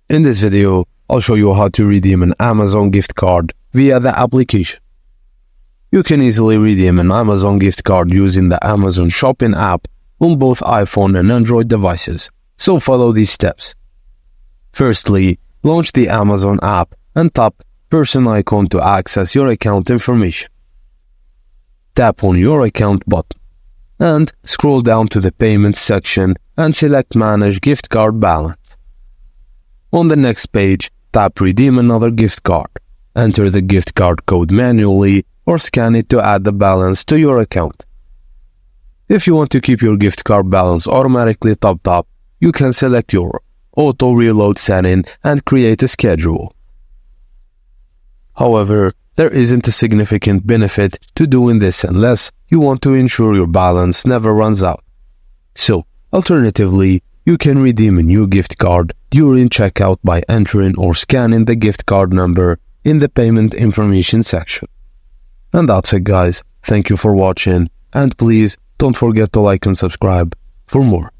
In this video, I'll show you how to redeem an Amazon gift card via the application. You can easily redeem an Amazon gift card using the Amazon Shopping app on both iPhone and Android devices, so follow these steps. Firstly, launch the Amazon app and tap Person icon to access your account information. Tap on Your Account button and scroll down to the Payments section and select Manage Gift Card Balance. On the next page, tap Redeem another gift card. Enter the gift card code manually or scan it to add the balance to your account. If you want to keep your gift card balance automatically topped up, you can select your Auto Reload setting and create a schedule. However, there isn't a significant benefit to doing this unless you want to ensure your balance never runs out. So, alternatively, you can redeem a new gift card during checkout by entering or scanning the gift card number in the payment information section. And that's it, guys. Thank you for watching, and please don't forget to like and subscribe for more.